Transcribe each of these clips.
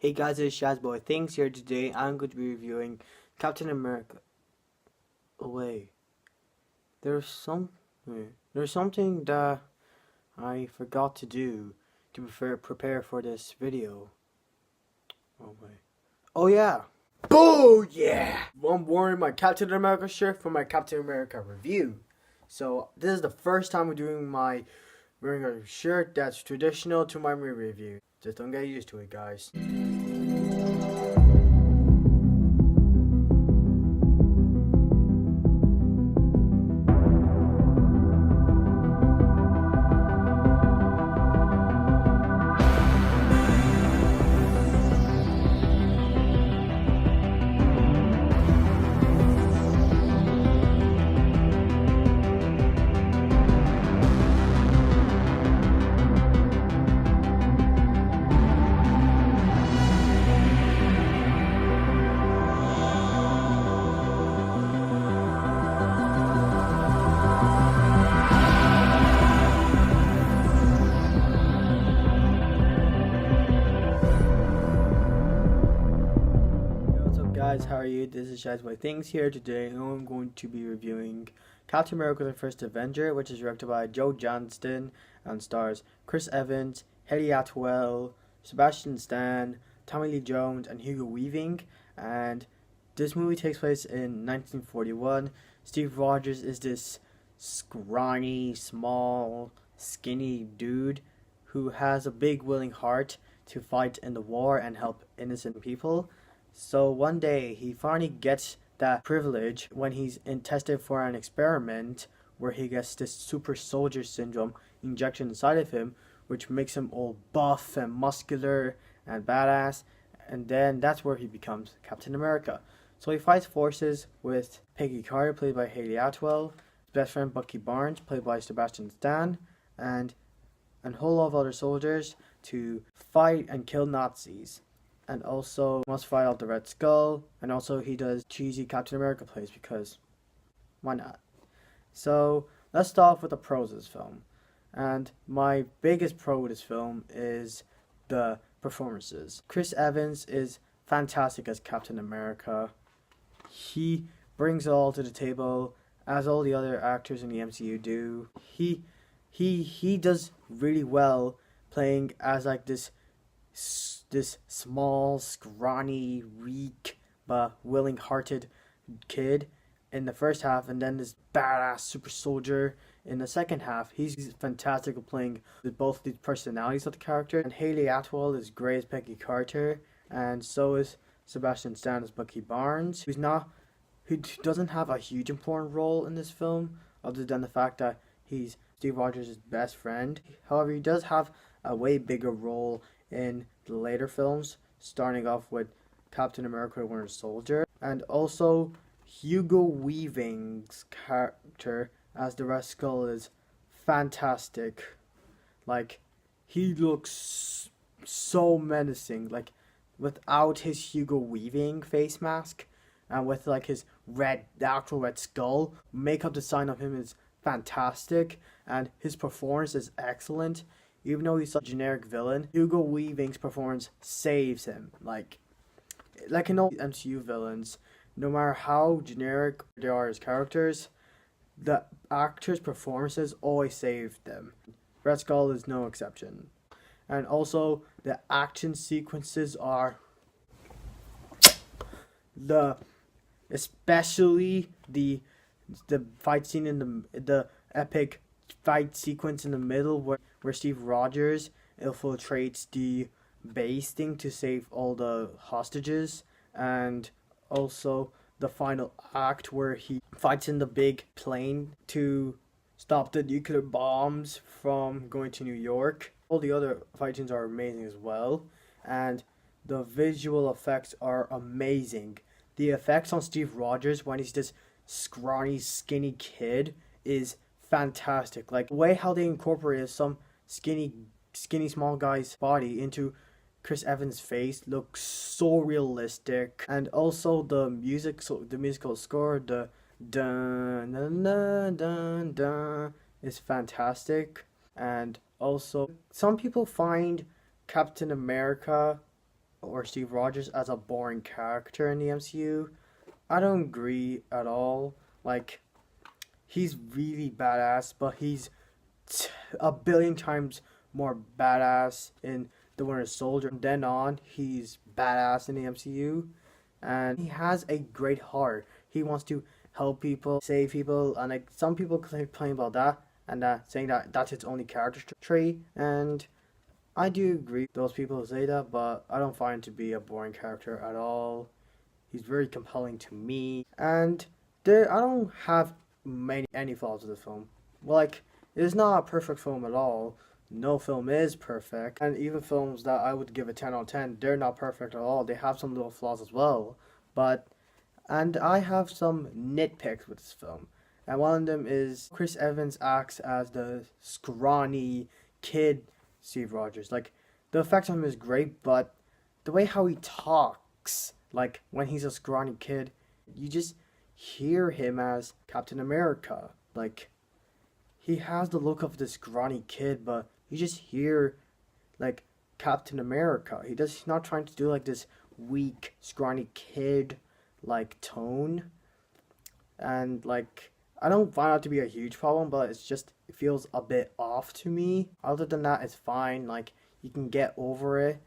Hey guys, it's Shaz Things here today. I'm going to be reviewing Captain America. Oh wait, there's some there's something that I forgot to do to prepare for this video. Oh wait. Oh yeah. Boo yeah! I'm wearing my Captain America shirt for my Captain America review. So this is the first time wearing a shirt that's traditional to my movie review. Just don't get used to it, guys. What's up guys, how are you? This is Shaz-Films here today, and I'm going to be reviewing Captain America the First Avenger, which is directed by Joe Johnston and stars Chris Evans, Haley Atwell, Sebastian Stan, Tommy Lee Jones, and Hugo Weaving. And this movie takes place in 1941. Steve Rogers is this scrawny, small, skinny dude who has a big willing heart to fight in the war and help innocent people. So one day he finally gets that privilege when he's tested for an experiment where he gets this super soldier syndrome injection inside of him, which makes him all buff and muscular and badass. And then that's where he becomes Captain America. So he fights forces with Peggy Carter, played by Haley Atwell, his best friend Bucky Barnes, played by Sebastian Stan, and a whole lot of other soldiers to fight and kill Nazis. And also must fight out the Red Skull, and also he does cheesy Captain America plays because why not? So let's start off with the pros of this film. And my biggest pro with this film is the performances. Chris Evans is fantastic as Captain America. He brings it all to the table, as all the other actors in the MCU do. He does really well playing as like this small, scrawny, weak, but willing-hearted kid in the first half, and then this badass super soldier in the second half. He's fantastic at playing with both the personalities of the character. And Haley Atwell is great as Peggy Carter, and so is Sebastian Stan as Bucky Barnes, who doesn't have a huge important role in this film, other than the fact that he's Steve Rogers' best friend. However, he does have a way bigger role in the later films, starting off with Captain America the Winter Soldier. And also Hugo Weaving's character as the Red Skull is fantastic. Like, he looks so menacing, like without his Hugo Weaving face mask and with like his the actual Red Skull makeup design of him is fantastic, and his performance is excellent. Even though he's a generic villain, Hugo Weaving's performance saves him. Like in all MCU villains, no matter how generic they are as characters, the actors' performances always save them. Red Skull is no exception. And also, the action sequences are especially the fight scene in the epic fight sequence in the middle where Steve Rogers infiltrates the base thing to save all the hostages, and also the final act where he fights in the big plane to stop the nuclear bombs from going to New York. All the other fight scenes are amazing as well, and the visual effects are amazing. The effects on Steve Rogers when he's this scrawny, skinny kid is fantastic. Like the way how they incorporated some skinny small guy's body into Chris Evans' face looks so realistic. And also the musical score, the dun dun dun dun dun, is fantastic. And also some people find Captain America or Steve Rogers as a boring character in the MCU. I don't agree at all. Like, he's really badass, but he's a billion times more badass in The Winter Soldier. From then on, he's badass in the MCU, and he has a great heart. He wants to help people, save people, and like some people complain about that, and saying that that's his only character trait. And I do agree those people who say that, but I don't find him to be a boring character at all. He's very compelling to me, and I don't have any flaws with the film. Like, it's not a perfect film at all. No film is perfect, and even films that I would give a 10 out of 10, they're not perfect at all. They have some little flaws as well, but and I have some nitpicks with this film, and one of them is Chris Evans acts as the scrawny kid Steve Rogers. Like, the effect on him is great, but the way how he talks, like when he's a scrawny kid, you just hear him as Captain America. Like, he has the look of this scrawny kid, but you just hear like Captain America. He's not trying to do like this weak, scrawny kid like tone. And like, I don't find that to be a huge problem, but it's just, it feels a bit off to me. Other than that, it's fine. Like, you can get over it.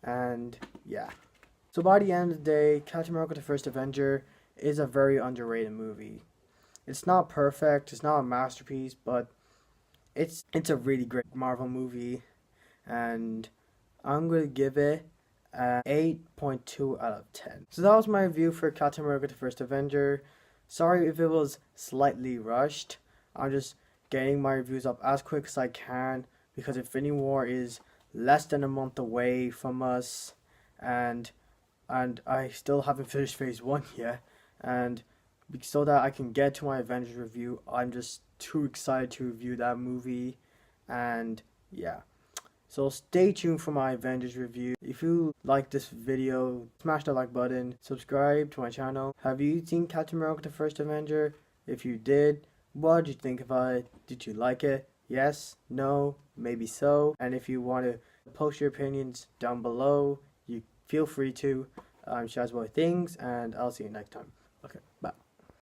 And yeah. So by the end of the day, Captain America the First Avenger is a very underrated movie. It's not perfect, it's not a masterpiece, but it's a really great Marvel movie. And I'm going to give it an 8.2 out of 10. So that was my review for Captain America the First Avenger. Sorry if it was slightly rushed. I'm just getting my reviews up as quick as I can, because Infinity War is less than a month away from us, and I still haven't finished phase 1 yet, and so that I can get to my Avengers review, I'm just too excited to review that movie. And yeah, so stay tuned for my Avengers review. If you like this video, smash the like button, subscribe to my channel. Have you seen Captain America the First Avenger? If you did, what did you think about it? Did you like it? Yes? No? Maybe so? And if you want to post your opinions down below, you feel free to. I'm Shaz-Films, and I'll see you next time. Okay, bye.